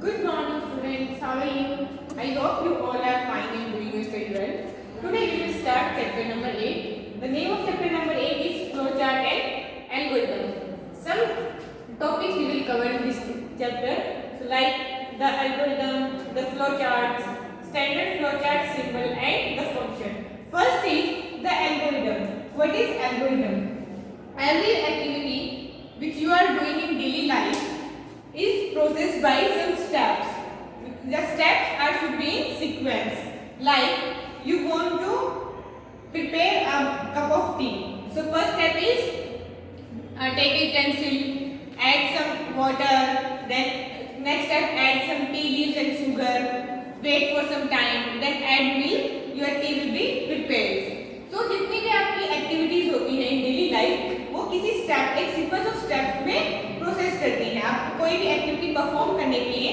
Good morning, students. How are you? I hope you all are fine and doing your study well. Today we will start chapter number 8. The name of chapter number 8 is flowchart and algorithm. Some topics we will cover in this chapter. So like the algorithm, the flowcharts, standard flowchart symbol and the function. First is the algorithm. What is algorithm? Every activity which you are doing in daily life is processed by some steps. The steps are should be in sequence. Like you want to prepare a cup of tea. So first step is take a utensil, add some water, then next step add some tea leaves and sugar, wait for some time, then add milk, your tea will be prepared. So जितनी भी आपकी activities होती हैं इन daily life वो किसी step एक sequence of step में process करती हैं. आपको कोई भी एक्टिविटी परफॉर्म करने के लिए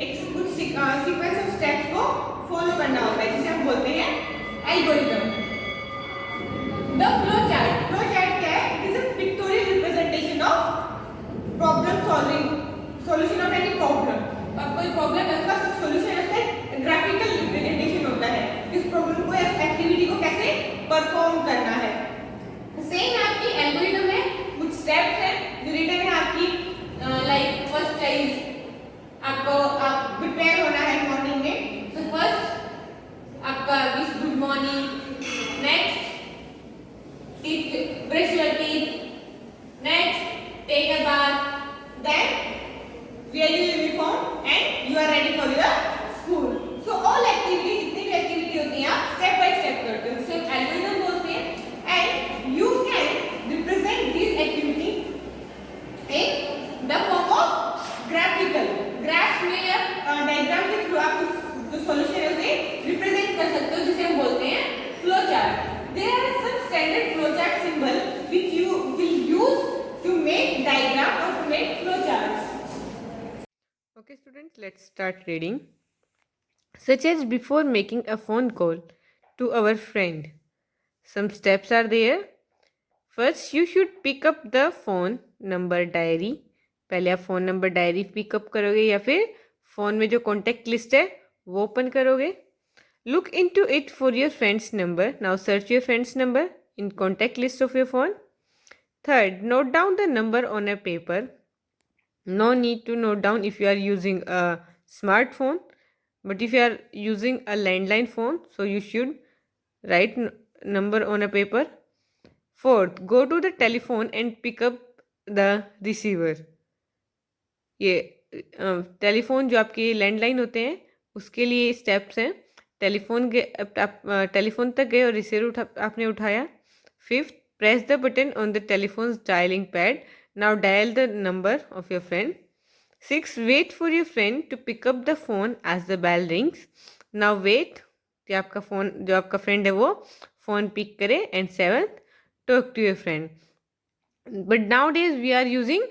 एक कुछ सीक्वेंस ऑफ स्टेप्स को फॉलो करना होता है जिसे हम बोलते हैं एल्गोरिथम. द फ्लो चार्ट क्या है? It is a pictorial representation of problem solving, solution of any problem. अब कोई प्रॉब्लम है उसका सोल्यूशन है, ग्राफिकल रिप्रेजेंटेशन होता है इस प्रॉब्लम को या एक्टिविटी को कैसे परफॉर्म करना है. सेम आपकी एल्गोरिथम है, कुछ स्टेप्स है जो रिटन है आपकी. लाइक फर्स्ट इज आपको आप प्रिपेयर होना है मॉर्निंग में. सो फर्स्ट आपका wish good morning. Next eat, brush your teeth. Next, take a bath. Then, wear your uniform and you are ready for your school. So all activities, जितनी भी activity होती हैं आप step by step करते हो. इसे algorithm बोलते हैं. And you can represent this activity in the form of graphical. Graphs में या diagram के through आप जो solution है उसे represent कर सकते हो जिसे हम बोलते हैं flow chart. There are some standard flowchart symbol which you will use to make diagram or to make flowcharts. Okay, students, let's start reading. Such as before making a phone call to our friend. Some steps are there. First, you should pick up the phone number diary. पहले आप phone number diary pickup करोगे या फिर phone में जो contact list है वो open करोगे. Look into it for your friend's number. Now search your friend's number in contact list of your phone. Third, note down the number on a paper. No need to note down if you are using a smartphone, but if you are using a landline phone, so you should write number on a paper. Fourth, go to the telephone and pick up the receiver. ये telephone जो आपके landline होते हैं उसके लिए steps हैं. Telephone तक गए और रिसीवर आपने उठाया. Fifth, press the button on the telephone dialing pad. Now dial the number of your friend. Six, wait for your friend to pick up the phone as the bell rings. Now wait कि आपका phone जो आपका friend है वो phone pick करे. And seventh, talk to your friend. But nowadays we are using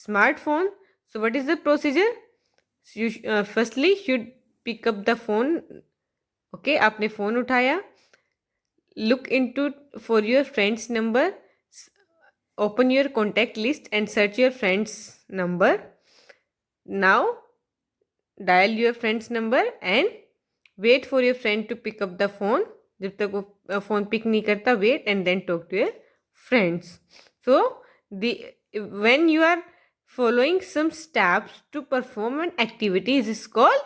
smartphone. So what is the procedure? You firstly should pick up the phone. Okay, आपने phone उठाया. Look into for your friend's number. Open your contact list and search your friend's number. Now dial your friend's number and wait for your friend to pick up the phone. जब तक वो phone pick नहीं करता, wait and then talk to your friends. So when you are following some steps to perform an activity is called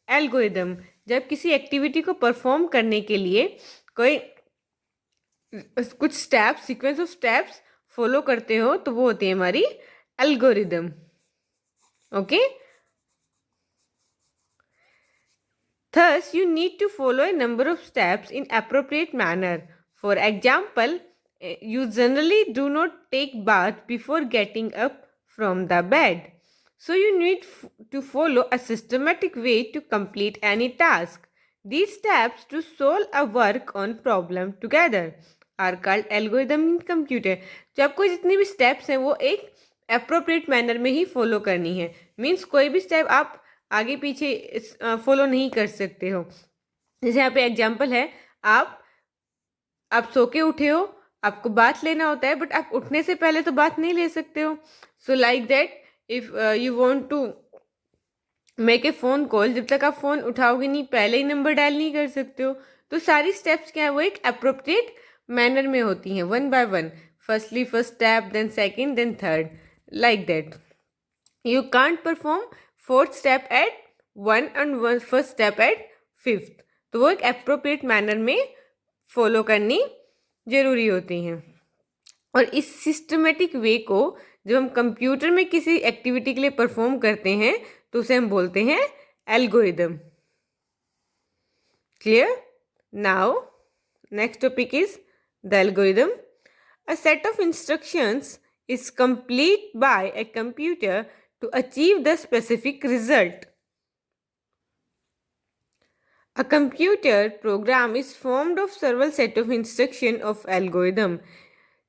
algorithm. जब किसी activity को perform करने के लिए कोई कुछ steps sequence of steps follow करते हो तो वो होती है हमारी algorithm. Okay, thus you need to follow a number of steps in appropriate manner. For example, you generally do not take bath before getting up from the bed. So you need to follow a systematic way to complete any task. These steps to solve a work on problem together are called algorithm in computer. जो आपको जितनी भी steps हैं वो एक appropriate manner में ही follow करनी है. Means कोई भी step आप आगे पीछे follow नहीं कर सकते हो. जैसे यहाँ पे एग्जाम्पल है, आप सो के उठे हो, आपको बात लेना होता है बट आप उठने से पहले तो बात नहीं ले सकते हो. So like that if you want to make a phone call, जब तक आप फ़ोन उठाओगे नहीं पहले ही नंबर डायल नहीं कर सकते हो। तो सारी स्टेप्स क्या है, वो एक अप्रोप्रिएट मैनर में होती हैं, one by one, firstly first step, then second, then third, like that. You can't perform fourth step at one and first step at fifth. तो वो एक अप्रोप्रिएट मैनर में फॉलो करनी जरूरी होती हैं। और इस सिस्टमेटिक वे को जब हम कंप्यूटर में किसी एक्टिविटी के लिए परफॉर्म करते हैं तो उसे हम बोलते हैं algorithm. Clear? Now next topic is the algorithm. A set of instructions is complete by a computer to achieve the specific result. A computer program is formed of several set of instruction of algorithm.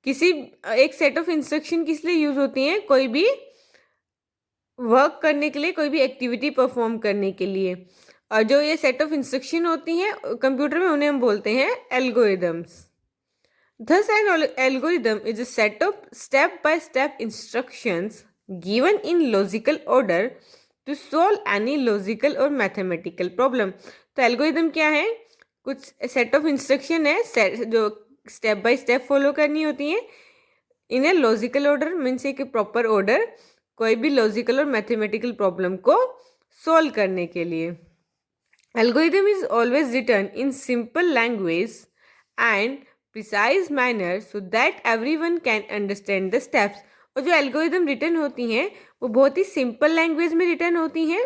किसी एक set of instruction किस लिए use होती हैं, कोई भी work करने के लिए, कोई भी एक्टिविटी परफॉर्म करने के लिए। और जो ये सेट ऑफ इंस्ट्रक्शन होती हैं कंप्यूटर में उन्हें हम बोलते हैं algorithms. Thus, an algorithm is a set of step-by-step instructions given in logical order to solve any logical or mathematical problem. तो एल्गोरिदम क्या है, कुछ सेट ऑफ इंस्ट्रक्शन है जो स्टेप बाय स्टेप फॉलो करनी होती हैं इन ए लॉजिकल ऑर्डर, मीन्स एक प्रॉपर ऑर्डर, कोई भी लॉजिकल और मैथमेटिकल प्रॉब्लम को सॉल्व करने के लिए। Algorithm is always written in simple language and precise manner so that everyone can understand the steps. और जो एल्गोरिदम रिटर्न होती हैं वो बहुत ही सिंपल लैंग्वेज में रिटर्न होती हैं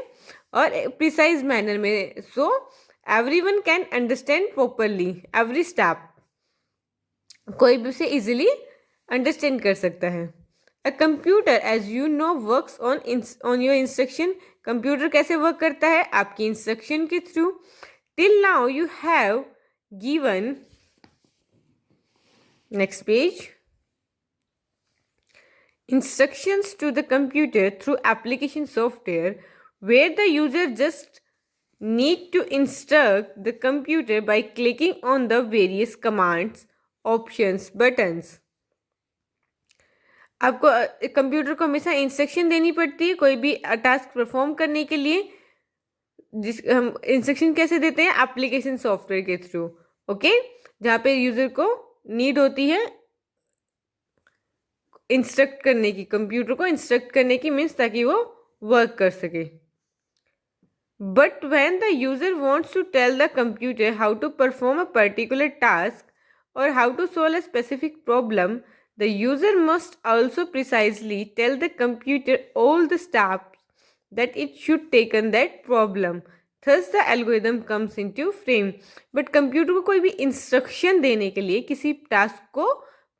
और प्रिसाइज मैनर में, so everyone can understand properly every step, कोई भी उसे इजीली अंडरस्टैंड कर सकता है। A computer as you know works on your instruction. Computer कैसे वर्क करता है, आपकी इंस्ट्रक्शन के through. Till now you have given, next page, instructions to the computer through application software where the user just need to instruct the computer by clicking on the various commands, options, buttons. आपको computer को हमेशा instruction देनी पड़ती है कोई भी task perform करने के लिए। जिस हम इंस्ट्रक्शन कैसे देते हैं, एप्लीकेशन सॉफ्टवेयर के थ्रू, ओके, जहाँ पे यूजर को नीड होती है इंस्ट्रक्ट करने की, कंप्यूटर को इंस्ट्रक्ट करने की, मीन्स ताकि वो वर्क कर सके। But when the user wants to tell the computer how to perform a particular task और how to solve a specific problem, the user must also precisely tell the computer all the steps that it should take on that problem. Thus the algorithm comes into frame. But computer को कोई भी instruction देने के लिए, किसी task को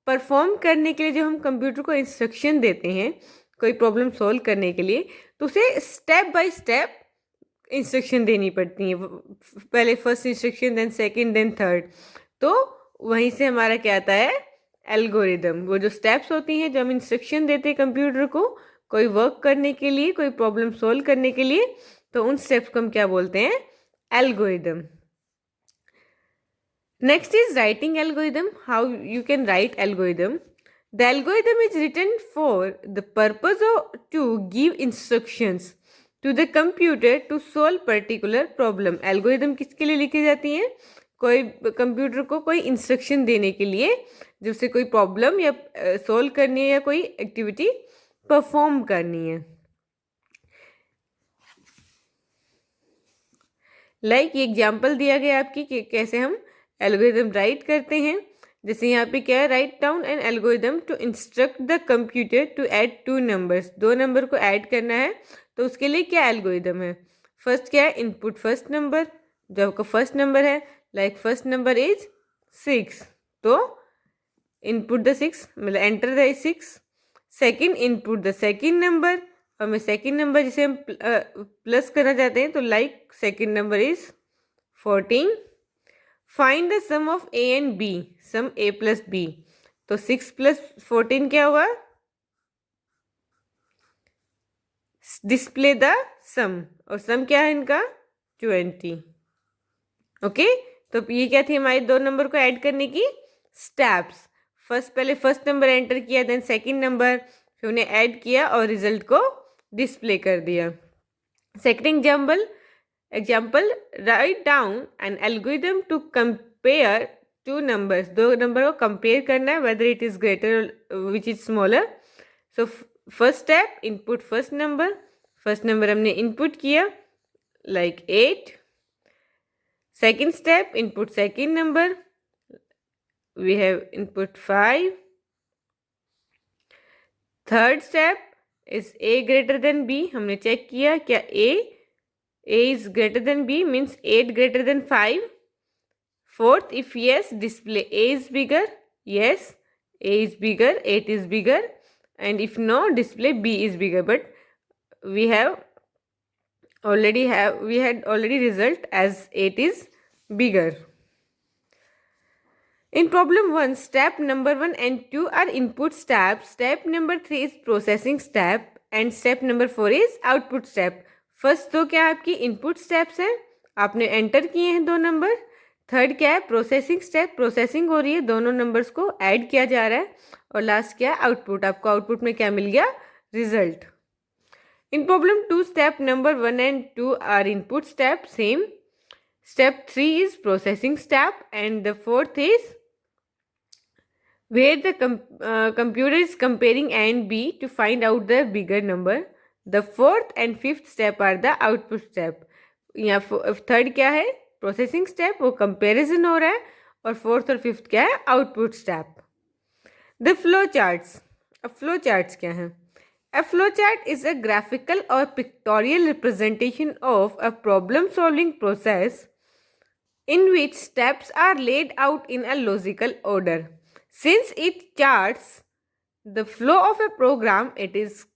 perform करने के लिए जो हम कंप्यूटर को इंस्ट्रक्शन देते हैं कोई प्रॉब्लम सॉल्व करने के लिए, तो उसे स्टेप बाय स्टेप इंस्ट्रक्शन देनी पड़ती है। पहले first instruction, then second, then third. तो वहीं से हमारा क्या आता है, एल्गोरिदम। वो जो स्टेप्स होती हैं जो हम इंस्ट्रक्शन देते हैं कंप्यूटर को कोई वर्क करने के लिए, कोई प्रॉब्लम सॉल्व करने के लिए, तो उन स्टेप्स को हम क्या बोलते हैं, algorithm. Next is writing algorithm. How you can write algorithm. The algorithm is written for the purpose to give instructions to the computer to solve particular problem. Algorithm किसके लिए लिखी जाती हैं, कोई कंप्यूटर को कोई इंस्ट्रक्शन देने के लिए, जब से कोई प्रॉब्लम या सॉल्व करनी है या कोई एक्टिविटी परफॉर्म करनी है। लाइक ये एग्जाम्पल दिया गया आपकी कि कैसे हम एल्गोरिदम राइट करते हैं। जैसे यहाँ पे क्या है, write down an algorithm to instruct the computer to add 2 numbers. 2 number को ऐड करना है तो उसके लिए क्या एल्गोरिदम है, फर्स्ट क्या है, इनपुट फर्स्ट नंबर, जो आपका फर्स्ट नंबर है, लाइक फर्स्ट नंबर इज 6, तो इनपुट द 6, मतलब enter the 6। Second, input the second number, और मैं सेकेंड नंबर जिसे हम प्लस करना चाहते हैं, तो like second number is 14। Find the sum of A and B, sum A plus B, तो 6 प्लस 14 क्या होगा, डिस्प्ले द सम, और सम क्या है इनका 20। ओके, तो ये क्या थी हमारे 2 नंबर को ऐड करने की स्टेप्स। पहले फर्स्ट नंबर एंटर किया, देन सेकंड नंबर, फिर उन्हें ऐड किया और रिजल्ट को डिस्प्ले कर दिया। Second example, write down an algorithm to compare two numbers. दो नंबर को compare करना है, whether it is greater which is smaller. So first step, input first number. First number हमने input किया like 8. Second step, input second number. We have input 5. Third step is A greater than B. हमने check किया क्या A is greater than B means 8 greater than 5. Fourth, if yes, display A is bigger. Yes, A is bigger, 8 is bigger. And if no, display B is bigger. But we had already result as 8 is bigger. In problem 1, step number 1 and 2 are input steps. Step number 3 is processing step. And step number 4 is output step. First दो क्या आपकी input steps हैं, आपने enter किए हैं दो number. Third क्या है, प्रोसेसिंग स्टेप, प्रोसेसिंग हो रही है, दोनों नंबर्स को ऐड किया जा रहा है. और लास्ट क्या है, आउटपुट. आपको आउटपुट में क्या मिल गया, result. In problem 2, step number 1 and 2 are input step, same. Step 3 is processing step and the fourth is where the computer is comparing A and B to find out the bigger number. The fourth and fifth step are the output step. यहाँ third क्या है, processing step, वो comparison हो रहा है. और fourth और fifth क्या है, output step. The flow charts. अब फ्लो चार्ट्स क्या है? A flowchart is a graphical or pictorial representation of a problem-solving process in which steps are laid out in a logical order. Since it charts the flow of a program, it is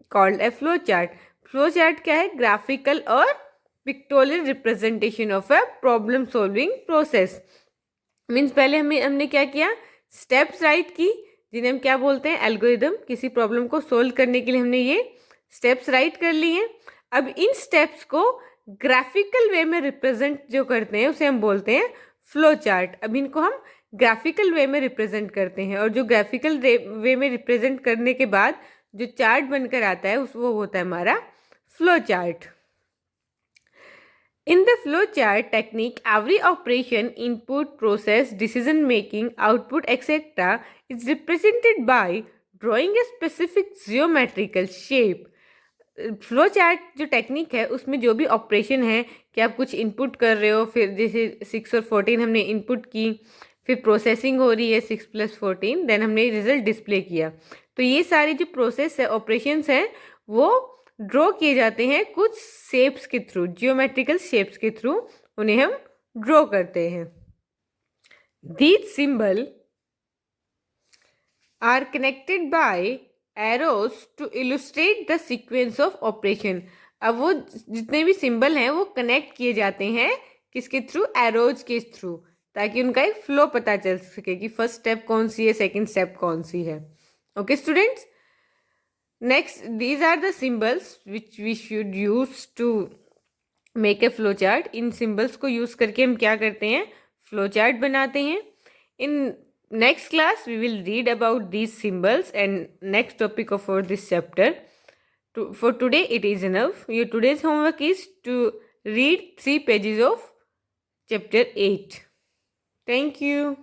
called a flowchart. Flowchart क्या है? Graphical और pictorial representation of a problem-solving process. Means पहले हमने क्या किया? Steps write की, जिन्हें हम क्या बोलते हैं, एल्गोरिदम. किसी प्रॉब्लम को सोल्व करने के लिए हमने ये स्टेप्स राइट कर लिए हैं. अब इन स्टेप्स को ग्राफिकल वे में रिप्रेजेंट जो करते हैं उसे हम बोलते हैं फ्लो चार्ट. अब इनको हम ग्राफिकल वे में रिप्रेजेंट करते हैं, और जो ग्राफिकल वे में रिप्रेजेंट करने के बाद जो चार्ट बनकर आता है वो होता है हमारा flow chart. In the flowchart technique, every operation, input, process, decision making, output, etc. is represented by drawing a specific geometrical shape. Flow chart जो टेक्निक है उसमें जो भी ऑपरेशन है कि आप कुछ इनपुट कर रहे हो, फिर जैसे 6 और 14 हमने इनपुट की, फिर प्रोसेसिंग हो रही है 6 + 14, देन हमने रिजल्ट डिस्प्ले किया. तो ये सारे जो प्रोसेस है, ऑपरेशंस हैं, वो ड्रॉ किए जाते हैं कुछ शेप्स के थ्रू, जियोमेट्रिकल शेप्स के थ्रू उन्हें हम ड्रॉ करते हैं. These symbol are connected by arrows to illustrate the sequence of operation. अब वो जितने भी सिंबल हैं वो कनेक्ट किए जाते हैं किसके थ्रू, एरोज के थ्रू, ताकि उनका एक फ्लो पता चल सके कि फर्स्ट स्टेप कौन सी है, सेकंड स्टेप कौन सी है. Okay students, next these are the symbols which we should use to make a flow chart. In symbols को use करके हम क्या करते हैं, flow chart बनाते हैं. in next class we will read about these symbols and next topic of our this chapter. For today it is enough. Your today's homework is to read 3 pages of chapter 8. Thank you.